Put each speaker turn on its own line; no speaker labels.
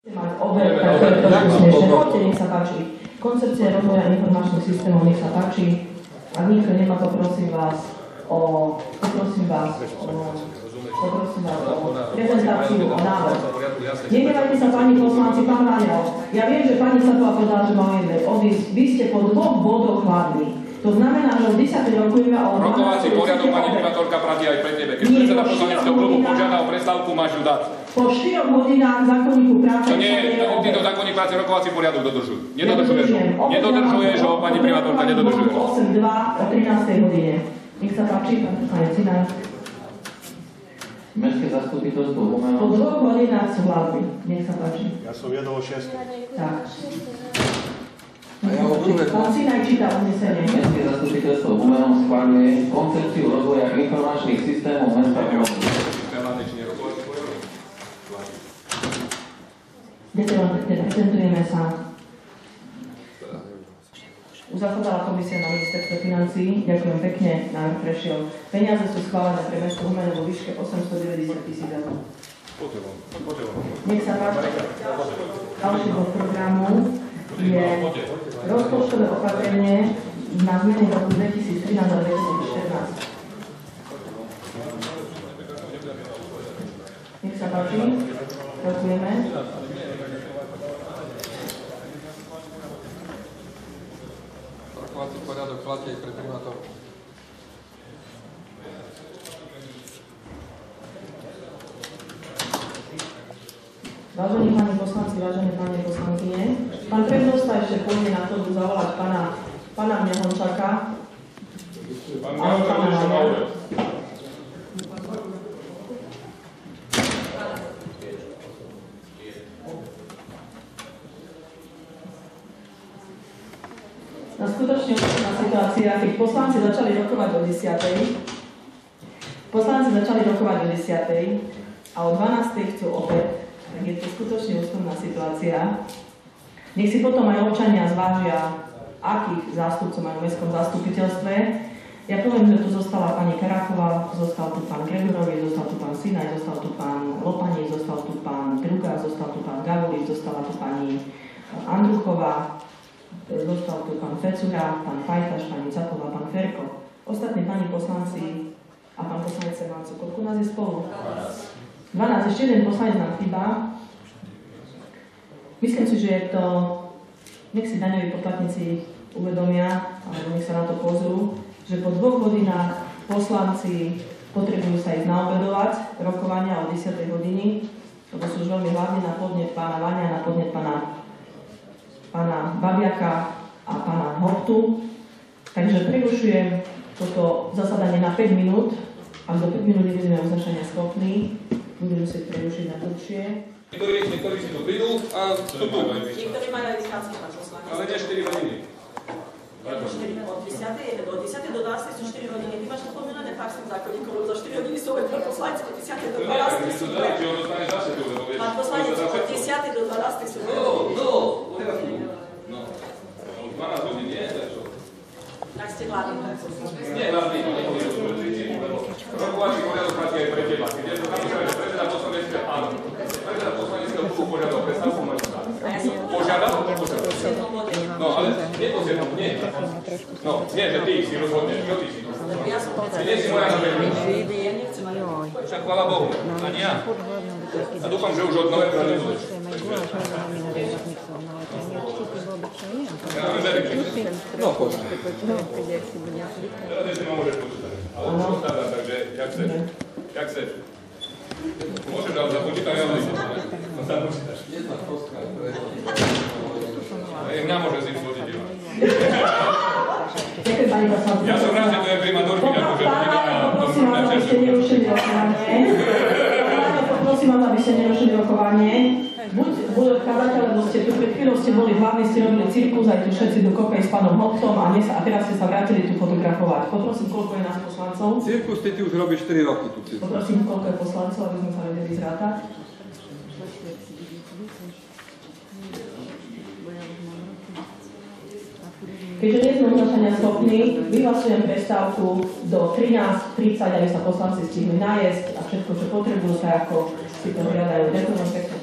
Poďte, nech sa páči. Koncepcia rozvoja informačných systémov, nech sa páči. Ak nikto nemá, poprosím vás o prezentáciu, o návrh. Nenevajte sa, pani poslanci, pán Váňov. Ja viem, že pani Satová povedala, že má odísť. Vy ste po 2 bodoch hladní. To znamená, že od 10. rokujeme o...
Rokovací poriadok, pani primátorka, platí aj pre tebe. Keď predseda poslaneckého klubu požiada o prestávku, máš ju dať.
Po 4 hodinách zákonníku práce...
To nie, týto zákonník práce rokovací poriadok dodržujú. Nedodržuješ ho. Nedodržuješ ho, pani primátorka, nedodržuješ ho.
8.2 o 13. hodine. Nech sa páči, pán poslanec Sinár.
Mestské zastupiteľstvo Humenov.
Po 2 hodinách sú hladní. Nech sa páči.
Ja som viedol o 6.
Tak.
A ja o druhé.
Pán Sinár číta uznesenie.
Mestské zastupiteľstvo Humenov schváľuje koncepciu rozvoja informačných systémov mesta Humenov.
Prezentujeme sa. Uzasadala komisia na ministerstve financií. Ďakujem pekne. Návrh prešiel. Peniaze sú schválené pre mesto Humenov vo výške 890 000 eur. Nech sa páči. Ďalší bod programu je rozpočtové opatrenie na zmeny v roku 2013 a 2014. Nech sa páči. Ďakujeme.
Rokovací poriadok platí aj pre primátorov.
Vážení páni poslanci, vážené pani poslankyne, pán prednosta ešte pôjde na to zavolať pána Mňahončaka.
Pán Mňahončak ešte má úved.
Na skutočne osobná situácia, keď poslanci začali rokovať o 10. A o 12. chcú opäť, tak je to skutočne osobná situácia. Nech si potom aj občania zvážia, akých zástupcov majú v mestskom zastupiteľstve. Ja poviem, že tu zostala pani Karaková, zostal tu pán Gregorovič, zostal tu pán Sinaj, zostal tu pán Lopaník, zostal tu pán Druga, zostal tu pán Gavolič, zostala tu pani Andruchová, zostal tu pán Fecura, pán Fajtaš, pani Capová, pán Ferko. Ostatní pani poslanci a pán poslanec Semancu. Koľko nás je spolu? 12. Ešte jeden poslanec nám chýba. Myslím si, že je to... Nech si daňoví poplatníci uvedomia, alebo nech sa na to pozrú, že po 2 hodinách poslanci potrebujú sa ísť naobedovať rokovania o 10. hodiny, lebo sú už veľmi hlavne na podnet pána Váňa, na podnet pána Babiaka a pána Hortu. Takže prerušujem toto zasadanie na 5 minút. Ak do 5 minút nebudeme uznašania schopní, budeme musieť prerušiť na dlhšie.
Niektorí si tu prídu a vstupujú.
Niektorí majú aj vychádzky, pán poslanec.
Ale nie 4 hodiny.
Od 10. do 12. sú 4 hodiny. Ty máš to pomenané fakt s tým zákonníkom, lebo za 4 hodiny sú aj pán poslanec, od 10. do 12. sú pán poslanec, od 10. do 12. sú 4 hodiny.
No, 12 hodín nie, to je čo?
Tak ste hladní.
Nie, hladní. Rokovací poriadok platí aj pre teba. Keď je to napísané, že predseda poslaneckého, áno. Predseda poslaneckého klubu požiadal prestávku, máš to dať. Požiadal? No, ale nie to zjedno, nie. No, nie, že ty si rozhodneš, čo ty si. Nie si moja na 5 minút. Však chvála Bohu, ani ja. A dúfam, že už od novembra nebudeš. Ja vám verím, že... No, poď. Teraz ešte ma môžeš počítať. Ale už ostávam, takže jak chceš. Jak chceš. Môžeš, ale započítam, ja vám no započítaš. Mňa môže si vsúdiť, Ivan. Ja som rád, že to je primátorky, akože
poprosím vás, aby ste nerušili rokovanie. Poprosím vás, aby ste nerušili rokovanie. Buď budú odchádzať, alebo ste tu pred chvíľou ste boli hlavní, ste robili cirkus, aj tu všetci do kopej s pánom Hoptom a teraz ste sa vrátili tu fotografovať. Poprosím, koľko je nás poslancov.
Cirkus ty už robíš 4 roky tu cirkus.
Poprosím, koľko je poslancov, aby sme sa vedeli zrátať. Keďže nie sme uznašania schopní, vyhlasujem prestávku do 13:30, aby sa poslanci stihli najesť a všetko, čo potrebujú, tak ako si to žiadajú. Ďakujem pekne.